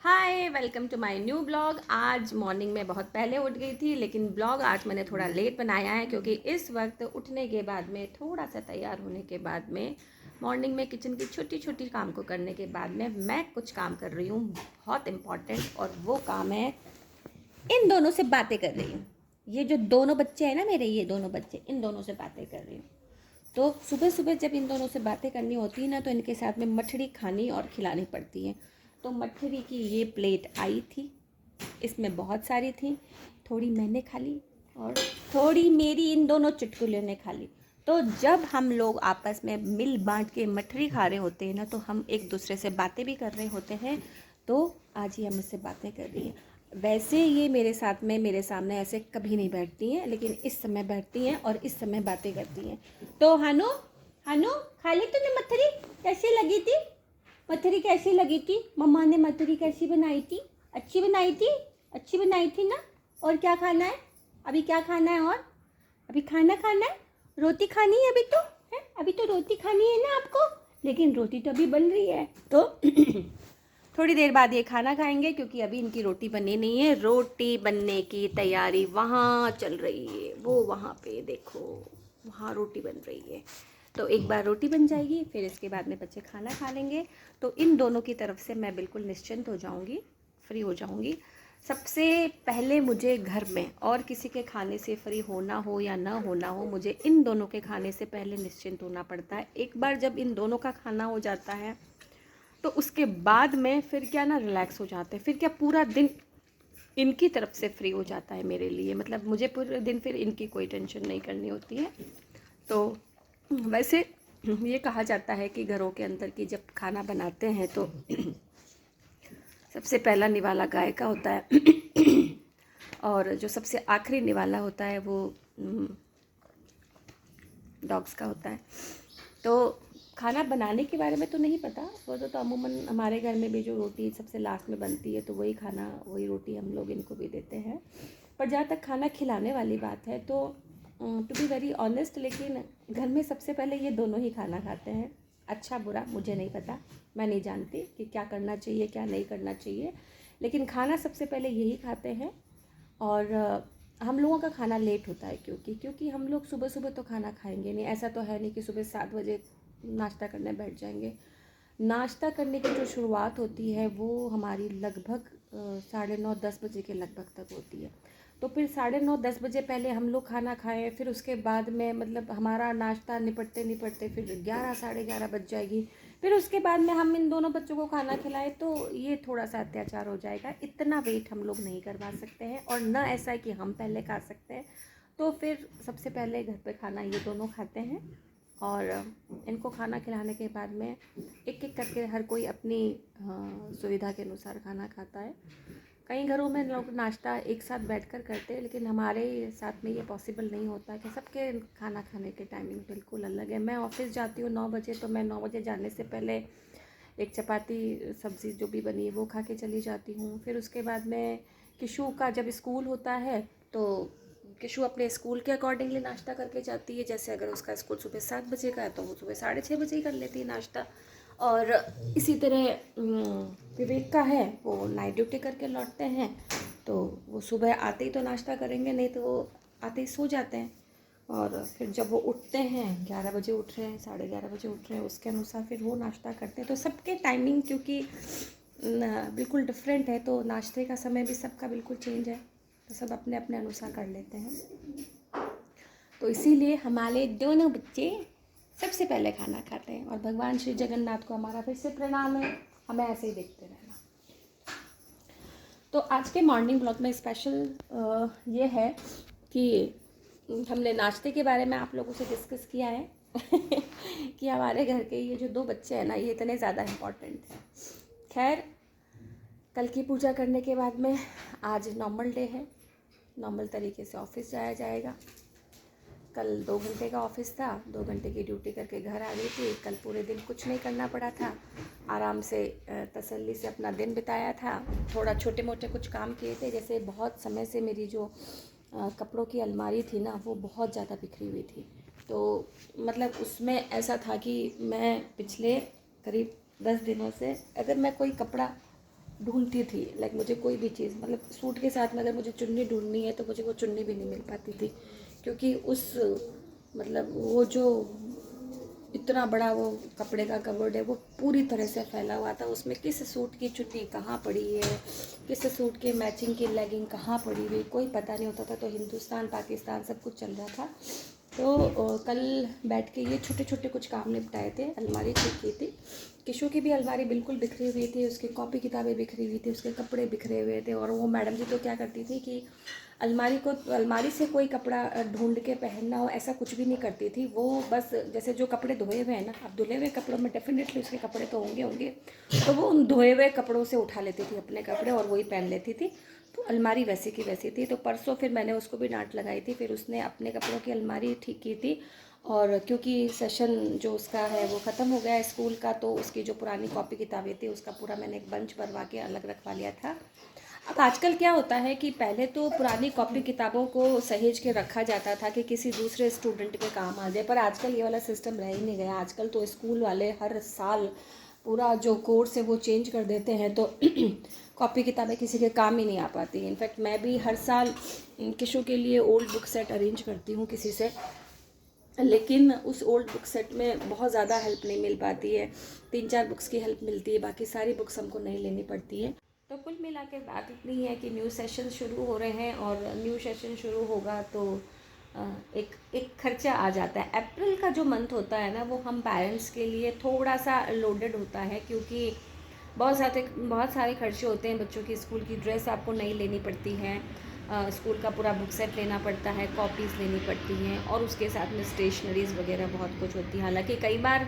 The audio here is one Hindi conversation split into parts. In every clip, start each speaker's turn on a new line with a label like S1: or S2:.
S1: Hi welcome to my new blog. आज मॉर्निंग में बहुत पहले उठ गई थी, लेकिन ब्लॉग आज मैंने थोड़ा लेट बनाया है क्योंकि इस वक्त उठने के बाद में थोड़ा सा तैयार होने के बाद में मॉर्निंग में किचन की छोटी छोटी काम को करने के बाद में मैं कुछ काम कर रही हूँ बहुत इम्पॉर्टेंट, और वो काम है इन दोनों से बातें कर रही हूँ। ये जो दोनों बच्चे हैं ना मेरे, ये दोनों बच्चे, इन दोनों से बातें कर रही हूँ। तो सुबह सुबह जब इन दोनों से बातें करनी होती है ना, तो इनके साथ में मठड़ी खानी और खिलानी पड़ती है। तो मठड़ी की ये प्लेट आई थी, इसमें बहुत सारी थी, थोड़ी मैंने खा ली और थोड़ी मेरी इन दोनों चुटकुलों ने खा ली। तो जब हम लोग आपस में मिल बांट के मठरी खा रहे होते हैं ना, तो हम एक दूसरे से बातें भी कर रहे होते हैं। तो आज ये मुझसे बातें कर रही हैं। वैसे ये मेरे साथ में मेरे सामने ऐसे कभी नहीं बैठती हैं, लेकिन इस समय बैठती हैं और इस समय बातें करती हैं। तो हानू, हानू खा ली तूने मठरी? कैसी लगी थी मठरी? कैसी लगी थी? मम्मा ने मठरी कैसी बनाई थी? अच्छी बनाई थी? अच्छी बनाई थी ना? और क्या खाना है? अभी क्या खाना है? और अभी खाना खाना है? रोटी खानी है अभी तो? है अभी तो रोटी खानी है ना आपको? लेकिन रोटी तो अभी बन रही है, तो थोड़ी देर बाद ये खाना खाएंगे, क्योंकि अभी इनकी रोटी बनी नहीं है। रोटी बनने की तैयारी वहाँ चल रही है, वो वहाँ पे देखो, वहाँ रोटी बन रही है। तो एक बार रोटी बन जाएगी, फिर इसके बाद में बच्चे खाना खा लेंगे, तो इन दोनों की तरफ से मैं बिल्कुल निश्चिंत हो जाऊँगी, फ्री हो जाऊँगी। सबसे पहले मुझे घर में और किसी के खाने से फ्री होना हो या ना होना हो, मुझे इन दोनों के खाने से पहले निश्चिंत होना पड़ता है। एक बार जब इन दोनों का खाना हो जाता है, तो उसके बाद में फिर क्या ना, रिलैक्स हो जाते हैं। फिर क्या पूरा दिन इनकी तरफ से फ्री हो जाता है मेरे लिए। मतलब मुझे पूरे दिन फिर इनकी कोई टेंशन नहीं करनी होती है। तो वैसे ये कहा जाता है कि घरों के अंदर की जब खाना बनाते हैं तो सबसे पहला निवाला गाय का होता है और जो सबसे आखिरी निवाला होता है वो डॉग्स का होता है। तो खाना बनाने के बारे में तो नहीं पता, वो तो अमूमन हमारे घर में भी जो रोटी सबसे लास्ट में बनती है, तो वही खाना, वही रोटी हम लोग इनको भी देते हैं। पर जहाँ तक खाना खिलाने वाली बात है, तो टू बी वेरी ऑनेस्ट, लेकिन घर में सबसे पहले ये दोनों ही खाना खाते हैं। अच्छा बुरा मुझे नहीं पता, मैं नहीं जानती कि क्या करना चाहिए क्या नहीं करना चाहिए, लेकिन खाना सबसे पहले यही खाते हैं। और हम लोगों का खाना लेट होता है, क्योंकि हम लोग सुबह सुबह तो खाना खाएंगे नहीं। ऐसा तो है नहीं कि सुबह 7 बजे नाश्ता करने बैठ जाएंगे। नाश्ता करने की जो शुरुआत होती है वो हमारी लगभग 9:30-10 बजे के लगभग तक होती है। तो फिर 9:30-10 बजे पहले हम लोग खाना खाएं, फिर उसके बाद में मतलब हमारा नाश्ता निपटते निपटते फिर 11 साढ़े 11 बज जाएगी। फिर उसके बाद में हम इन दोनों बच्चों को खाना खिलाएं, तो ये थोड़ा सा अत्याचार हो जाएगा। इतना वेट हम लोग नहीं करवा सकते हैं, और न ऐसा है कि हम पहले खा सकते हैं। तो फिर सबसे पहले घर पे खाना ये दोनों खाते हैं, और इनको खाना खिलाने के बाद में एक एक करके हर कोई अपनी सुविधा के अनुसार खाना खाता है। कई घरों में लोग नाश्ता एक साथ बैठकर करते हैं, लेकिन हमारे साथ में ये पॉसिबल नहीं होता कि सबके खाना खाने के टाइमिंग बिल्कुल अलग है। मैं ऑफिस जाती हूँ 9 बजे, तो मैं 9 बजे जाने से पहले एक चपाती सब्ज़ी जो भी बनी है वो खा के चली जाती हूँ। फिर उसके बाद में किशु का जब स्कूल होता है, तो किशु अपने स्कूल के अकॉर्डिंगली नाश्ता करके जाती है। जैसे अगर उसका स्कूल सुबह 7 बजे का है, तो वो सुबह 6:30 बजे ही कर लेती है नाश्ता। और इसी तरह विवेक का है, वो नाइट ड्यूटी करके लौटते हैं, तो वो सुबह आते ही तो नाश्ता करेंगे, नहीं तो वो आते ही सो जाते हैं। और फिर जब वो उठते हैं, 11 बजे उठ रहे हैं, 11:30 बजे उठ रहे हैं, उसके अनुसार फिर वो नाश्ता करते हैं। तो सबके टाइमिंग क्योंकि बिल्कुल डिफरेंट है, तो नाश्ते का समय भी सबका बिल्कुल चेंज है, तो सब अपने अपने अनुसार कर लेते हैं। तो इसीलिए हमारे दोनों बच्चे सबसे पहले खाना खाते हैं, और भगवान श्री जगन्नाथ को हमारा फिर से प्रणाम है, हमें ऐसे ही देखते रहना। तो आज के मॉर्निंग ब्लॉग में स्पेशल ये है कि हमने नाश्ते के बारे में आप लोगों से डिस्कस किया है कि हमारे घर के ये जो 2 बच्चे हैं ना, ये इतने ज़्यादा इम्पॉर्टेंट हैं। खैर, कल की पूजा करने के बाद में आज नॉर्मल डे है, नॉर्मल तरीके से ऑफिस जाया जाएगा। कल 2 घंटे का ऑफिस था, 2 घंटे की ड्यूटी करके घर आ गई थी। कल पूरे दिन कुछ नहीं करना पड़ा था, आराम से तसल्ली से अपना दिन बिताया था। थोड़ा छोटे मोटे कुछ काम किए थे, जैसे बहुत समय से मेरी जो कपड़ों की अलमारी थी ना, वो बहुत ज़्यादा बिखरी हुई थी। तो मतलब उसमें ऐसा था कि मैं पिछले करीब 10 दिनों से अगर मैं कोई कपड़ा ढूंढती थी। लाइक मुझे कोई भी चीज़, मतलब सूट के साथ में अगर मुझे चुन्नी ढूंढनी है तो मुझे वो चुन्नी भी नहीं मिल पाती थी, क्योंकि उस मतलब वो जो इतना बड़ा वो कपड़े का कवर्ड है वो पूरी तरह से फैला हुआ था। उसमें किस सूट की चुन्नी कहाँ पड़ी है, किस सूट के मैचिंग की लेगिंग कहाँ पड़ी हुई, कोई पता नहीं होता था। तो हिंदुस्तान पाकिस्तान सब कुछ चल रहा था। तो कल बैठ के ये छोटे छोटे कुछ काम निपटाए थे, अलमारी ठीक की थी। किशु की भी अलमारी बिल्कुल बिखरी हुई थी, उसकी कॉपी किताबें बिखरी हुई थी, उसके कपड़े बिखरे हुए थे। और वो मैडम जी तो क्या करती थी कि अलमारी से कोई कपड़ा ढूंढ के पहनना हो ऐसा कुछ भी नहीं करती थी। वो बस जैसे जो कपड़े धोए हुए हैं ना, अब धुले हुए कपड़ों में डेफिनेटली उसके कपड़े तो होंगे होंगे, तो वो उन धोए हुए कपड़ों से उठा लेती थी अपने कपड़े और वही पहन लेती थी। तो अलमारी वैसी की वैसी थी। तो परसों फिर मैंने उसको भी डांट लगाई थी, फिर उसने अपने कपड़ों की अलमारी ठीक की थी। और क्योंकि सेशन जो उसका है वो ख़त्म हो गया है स्कूल का, तो उसकी जो पुरानी कॉपी किताबें थी उसका पूरा मैंने एक बंच भरवा के अलग रखवा लिया था। अब आजकल क्या होता है कि पहले तो पुरानी कॉपी किताबों को सहेज के रखा जाता था कि किसी दूसरे स्टूडेंट के काम आ जाए, पर आजकल ये वाला सिस्टम रह ही नहीं गया। आजकल तो स्कूल वाले हर साल पूरा जो कोर्स है वो चेंज कर देते हैं, तो कॉपी किताबें किसी के काम ही नहीं आ पाती। इनफैक्ट मैं भी हर साल किशु के लिए ओल्ड बुक सेट अरेंज करती हूँ किसी से, लेकिन उस ओल्ड बुक सेट में बहुत ज़्यादा हेल्प नहीं मिल पाती है। 3-4 बुक्स की हेल्प मिलती है, बाकी सारी बुक्स हमको नहीं लेनी पड़ती है। तो कुल मिला के बात इतनी है कि न्यू सेशन शुरू हो रहे हैं, और न्यू सेशन शुरू होगा तो एक एक खर्चा आ जाता है। अप्रैल का जो मंथ होता है ना, वो हम पेरेंट्स के लिए थोड़ा सा लोडेड होता है, क्योंकि बहुत सारे खर्चे होते हैं। बच्चों की स्कूल की ड्रेस आपको नई लेनी पड़ती है, स्कूल का पूरा बुक सेट लेना पड़ता है, कॉपीज़ लेनी पड़ती हैं, और उसके साथ में स्टेशनरीज़ वगैरह बहुत कुछ होती है। हालांकि कई बार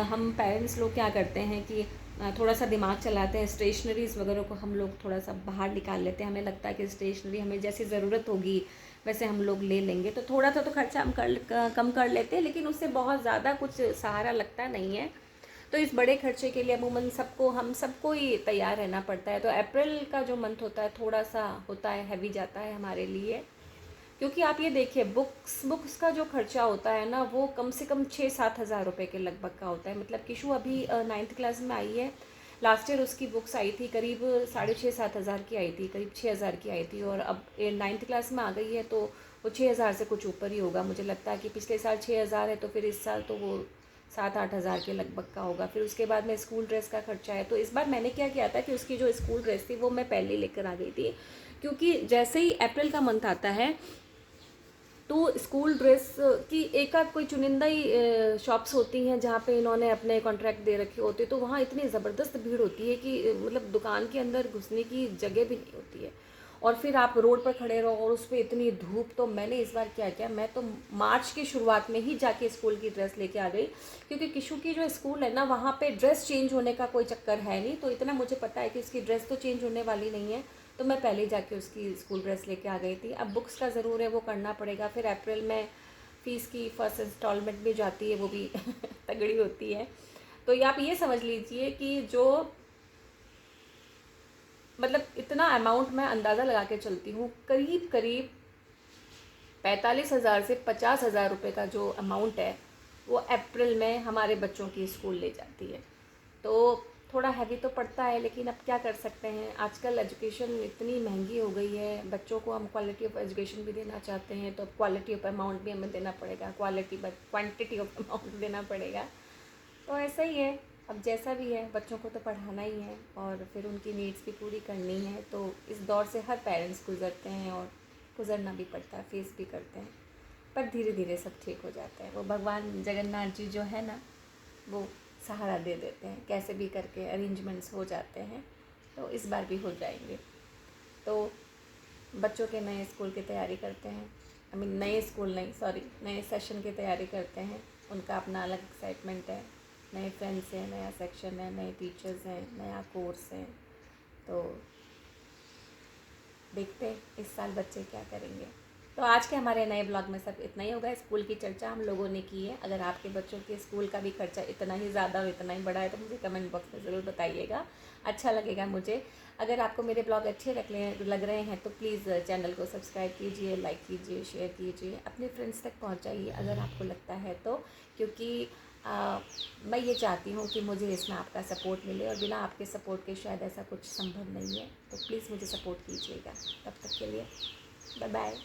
S1: हम पेरेंट्स लोग क्या करते हैं कि थोड़ा सा दिमाग चलाते हैं, स्टेशनरीज़ वगैरह को हम लोग थोड़ा सा बाहर निकाल लेते हैं। हमें लगता है कि स्टेशनरी हमें जैसी ज़रूरत होगी वैसे हम लोग ले लेंगे, तो थोड़ा सा तो खर्चा हम कम कर लेते हैं, लेकिन उससे बहुत ज़्यादा कुछ सहारा लगता नहीं है। तो इस बड़े खर्चे के लिए अमूमन हम सबको ही तैयार रहना पड़ता है। तो अप्रैल का जो मंथ होता है थोड़ा सा होता है, हैवी जाता है हमारे लिए, क्योंकि आप ये देखिए बुक्स का जो खर्चा होता है ना, वो कम से कम 6-7 हज़ार रुपये के लगभग का होता है। मतलब किशु अभी 9th क्लास में आई है, लास्ट ईयर उसकी बुक्स आई थी करीब 6.5-7 हज़ार की आई थी, करीब 6 हज़ार की आई थी, और अब 9th क्लास में आ गई है तो वो 6 हज़ार से कुछ ऊपर ही होगा। मुझे लगता है कि पिछले साल 6 हज़ार है, तो फिर इस साल तो वो 7-8 हज़ार के लगभग का होगा। फिर उसके बाद में स्कूल ड्रेस का खर्चा है। तो इस बार मैंने क्या किया था कि उसकी जो स्कूल ड्रेस थी वो मैं पहले लेकर आ गई थी, क्योंकि जैसे ही अप्रैल का मंथ आता है तो स्कूल ड्रेस की एक आध कोई चुनिंदा ही शॉप्स होती हैं जहाँ पे इन्होंने अपने कॉन्ट्रैक्ट दे रखे होते, तो वहाँ इतनी ज़बरदस्त भीड़ होती है कि मतलब दुकान के अंदर घुसने की जगह भी नहीं होती है, और फिर आप रोड पर खड़े रहो और उस पर इतनी धूप। तो मैंने इस बार क्या किया, मैं तो मार्च की शुरुआत में ही जाके स्कूल की ड्रेस लेके आ गई, क्योंकि किशु की जो स्कूल है ना वहाँ पे ड्रेस चेंज होने का कोई चक्कर है नहीं। तो इतना मुझे पता है कि उसकी ड्रेस तो चेंज होने वाली नहीं है, तो मैं पहले ही जाके उसकी स्कूल ड्रेस लेके आ गई थी। अब बुक्स का ज़रूर है, वो करना पड़ेगा। फिर अप्रैल में फ़ीस की फर्स्ट इंस्टॉलमेंट भी जाती है, वो भी तगड़ी होती है। तो ये आप ये समझ लीजिए कि जो मतलब इतना अमाउंट मैं अंदाज़ा लगा के चलती हूँ, करीब करीब 45,000 से 50,000 रुपये का जो अमाउंट है वो अप्रैल में हमारे बच्चों की स्कूल ले जाती है। तो थोड़ा हैवी तो पड़ता है, लेकिन अब क्या कर सकते हैं, आजकल एजुकेशन इतनी महंगी हो गई है। बच्चों को हम क्वालिटी ऑफ एजुकेशन भी देना चाहते हैं, तो क्वालिटी ऑफ अमाउंट भी हमें देना पड़ेगा, क्वांटिटी ऑफ अमाउंट देना पड़ेगा। तो ऐसा ही है, अब जैसा भी है बच्चों को तो पढ़ाना ही है और फिर उनकी नीड्स भी पूरी करनी है। तो इस दौर से हर पेरेंट्स गुजरते हैं, और गुजरना भी पड़ता है, फेस भी करते हैं, पर धीरे धीरे सब ठीक हो जाता है। वो भगवान जगन्नाथ जी जो है ना, वो सहारा दे देते हैं, कैसे भी करके अरेंजमेंट्स हो जाते हैं। तो इस बार भी हो जाएंगे। तो बच्चों के नए स्कूल की तैयारी करते हैं, आई मीन नए स्कूल नहीं, सॉरी, नए सेशन की तैयारी करते हैं। उनका अपना अलग एक्साइटमेंट है, नए फ्रेंड्स हैं, नया सेक्शन है, नए टीचर्स हैं, नया कोर्स है। तो देखते हैं इस साल बच्चे क्या करेंगे। तो आज के हमारे नए ब्लॉग में सब इतना ही होगा। स्कूल की चर्चा हम लोगों ने की है। अगर आपके बच्चों के स्कूल का भी खर्चा इतना ही ज़्यादा और इतना ही बड़ा है तो मुझे कमेंट बॉक्स में ज़रूर बताइएगा, अच्छा लगेगा मुझे। अगर आपको मेरे ब्लॉग अच्छे लग रहे हैं तो प्लीज़ चैनल को सब्सक्राइब कीजिए, लाइक कीजिए, शेयर कीजिए, अपने फ्रेंड्स तक पहुँचाइए अगर आपको लगता है तो, क्योंकि मैं ये चाहती हूँ कि मुझे इसमें आपका सपोर्ट मिले, और बिना आपके सपोर्ट के शायद ऐसा कुछ संभव नहीं है। तो प्लीज़ मुझे सपोर्ट कीजिएगा। तब तक के लिए बाय बाय।